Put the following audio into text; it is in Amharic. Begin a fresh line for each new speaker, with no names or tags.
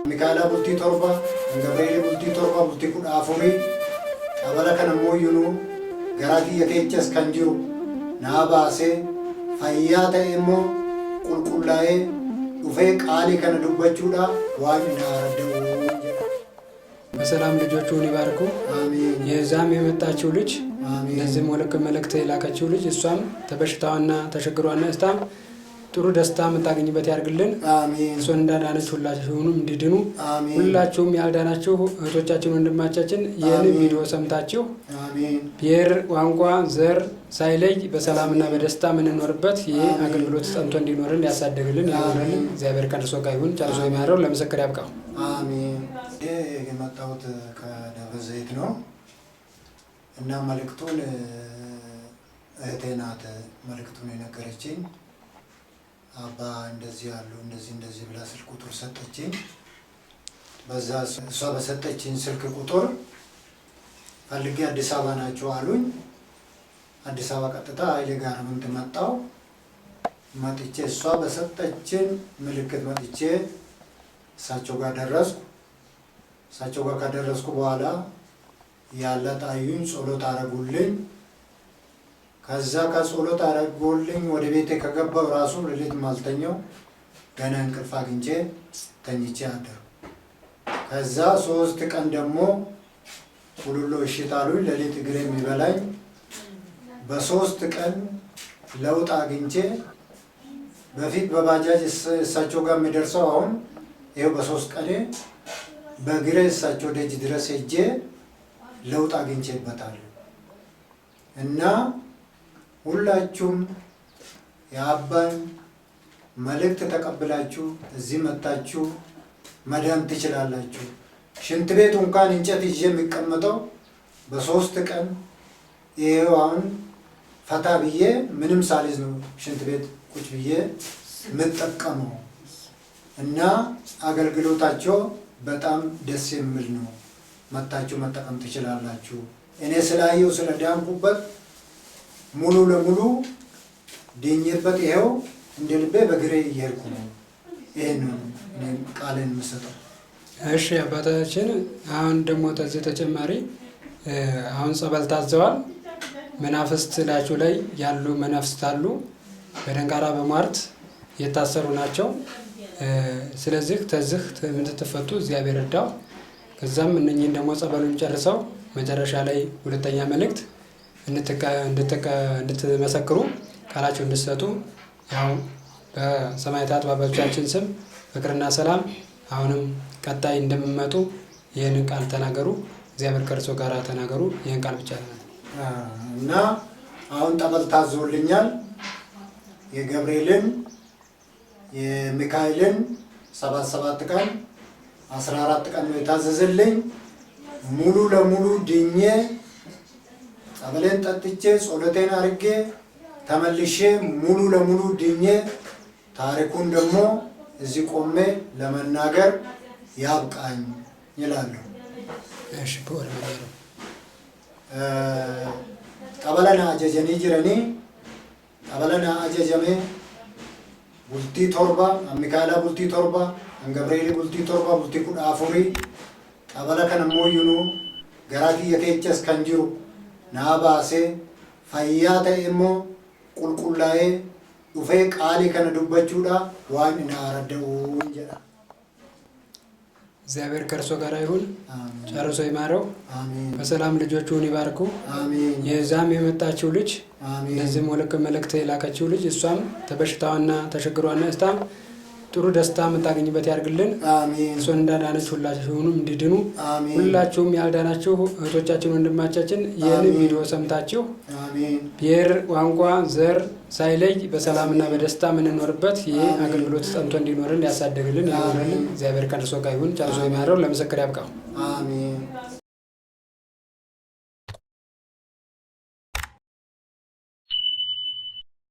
Mikaela bultii torba, Gabriel bultii torba, bultii kudha afurii qabala kana mooyyuu garaa kiyya keessas kan jiru naa baasee fayyaa ta'e immoo qulqullaa'ee dhufee qaalii kana dubbachuudha waan na አረደው።
በሰላም ልጆቹን ይባርኩ።
አሜን።
የዛም የመጣችው ልጅ
አሜን።
ለዚህ መልእክት የላከችው ልጅ እሷም ተበሽታዋና ተሸግሯና እስታም ጥሩ ደስታ የምታገኝበት ያርግልን።
አሜን።
እሷን እንዳዳነች ሁላችሁም እንዲድኑ
አሜን።
ሁላችሁም ያልዳናችሁ እህቶቻችን ወንድማቻችን ይህን ቪዲዮ ሰምታችሁ
አሜን
ብሔር ቋንቋ ዘር ሳይለይ በሰላምና በደስታ የምንኖርበት ይህ አገልግሎት ጸንቶ እንዲኖርን ያሳደግልን ያኖረልን እግዚአብሔር ከእርሶ ጋር ይሁን። ጨርሶ የሚያደርገው ለምስክር ያብቃው።
አሜን። የመጣሁት ከደብረ ዘይት ነው እና መልእክቱን እህቴ ናት መልእክቱን የነገረችኝ። አባ እንደዚህ ያሉ እንደዚህ ብላ ስልክ ቁጥር ሰጠችኝ። በዛ እሷ በሰጠችኝ ስልክ ቁጥር ፈልጌ አዲስ አበባ ናቸው አሉኝ። አዲስ አበባ ቀጥታ ኃይሌ ጋርመንት መጣሁ። መጥቼ እሷ በሰጠችን ምልክት መጥቼ እሳቸው ጋር ደረስኩ። እሳቸው ጋር ከደረስኩ በኋላ ያለ ጣዩኝ ጸሎት አረጉልኝ። ከዛ ከጸሎት አረጉልኝ ወደ ቤቴ ከገባው ራሱ ሌሊት ማልተኛው ገና እንቅልፍ አግኝቼ ተኝቼ አደርኩ። ከዛ 3 ቀን ደግሞ ሁሉ እሽታሉኝ ሌሊት እግሬ የሚበላኝ በ3 ቀን ለውጥ አግኝቼ በፊት በባጃጅ እሳቸው ጋር የሚደርሰው አሁን ይሄው በ3 ቀኔ በእግሬ እሳቸው ደጅ ድረስ ሄጄ ለውጥ አግኝቼበታለሁ። እና ሁላችሁም የአባን መልእክት ተቀብላችሁ እዚህ መጣችሁ መዳን ትችላላችሁ። ሽንት ቤቱ እንኳን እንጨት ይዤ የሚቀመጠው በ3 ቀን ይሄው አሁን ፈታ ብዬ ምንም ሳልይዝ ነው ሽንት ቤት ቁጭ ብዬ የምጠቀመው። እና አገልግሎታቸው በጣም ደስ የሚል ነው። መጣችሁ መጠቀም ትችላላችሁ። እኔ ስላየው ስለዳንኩበት ሙሉ ለሙሉ ድኜበት ይሄው እንደ ልቤ በግሬ እየሄድኩ ነው። ይሄን ነው እኔ ቃልን የምሰጠው።
እሺ አባታችን፣ አሁን ደግሞ ተዚህ ተጨማሪ አሁን ጸበል ታዘዋል። መናፍስት ላችሁ ላይ ያሉ መናፍስት አሉ። በደንቃራ በሟርት የታሰሩ ናቸው። ስለዚህ ተዚህ እንድትፈቱ እግዚአብሔር እርዳው። ከዛም እነኚህን ደግሞ ጸበሉን ጨርሰው መጨረሻ ላይ ሁለተኛ መልእክት እንድትመሰክሩ ቃላችሁ እንድትሰጡ ያው በሰማዕታት አባቶቻችን ስም ፍቅርና ሰላም አሁንም ቀጣይ እንደምመጡ ይህንን ቃል ተናገሩ። እግዚአብሔር ከእርሶ ጋር ተናገሩ። ይህን ቃል ብቻ ነው
እና አሁን ጠበል ታዞልኛል። የገብርኤልን የሚካኤልን 7 ቀን 14 ቀን ነው የታዘዘልኝ። ሙሉ ለሙሉ ድኜ ጸበሌን ጠጥቼ ጸሎቴን አድርጌ ተመልሼ ሙሉ ለሙሉ ድኜ ታሪኩን ደግሞ እዚህ ቆሜ ለመናገር ያብቃኝ ይላሉ።
እሺ
ቀበለና አጀጀኒ ጅረኒ ቀበለና አጀጀሜ ቡልቲ ቶርባ ሚካኤላ ቡልቲ ቶርባ ገብርኤል ቡልቲ ቶርባ ቡልቲ ኩዳ አፉሪ ቀበለ ከነ ሞዩኑ ገራ kiyya keessas kan jiru naa baasee fayyaa ta'e immoo qulqullaa'ee dhufee qaalii kana dubbachuudha waan na አረደው jedha።
እግዚአብሔር ከእርሶ ጋር ይሁን። ጨርሶ ይማረው።
አሜን።
በሰላም ልጆቹን ይባርኩ።
አሜን።
የዛም የመጣችው ልጅ
አሜን።
ለዚህ መልእክት የላከችው ልጅ እሷም ተበሽታዋና ተሸግሯና እስታም ጥሩ ደስታ የምታገኝበት ያርግልን።
አሜን።
እሷን እንዳዳነች ሁላችሁም እንዲድኑ
አሜን።
ሁላችሁም ያልዳናችሁ እህቶቻችን ወንድማቻችን ይህን ቪዲዮ ሰምታችሁ
አሜን
ብሔር ቋንቋ ዘር ሳይለይ በሰላምና በደስታ የምንኖርበት ይህ አገልግሎት ጸንቶ እንዲኖርን ያሳደግልን ያኖረልን እግዚአብሔር ከእርሶ ጋር ይሁን። ጨርሶ የሚያደርገው ለምስክር ያብቃው።
አሜን።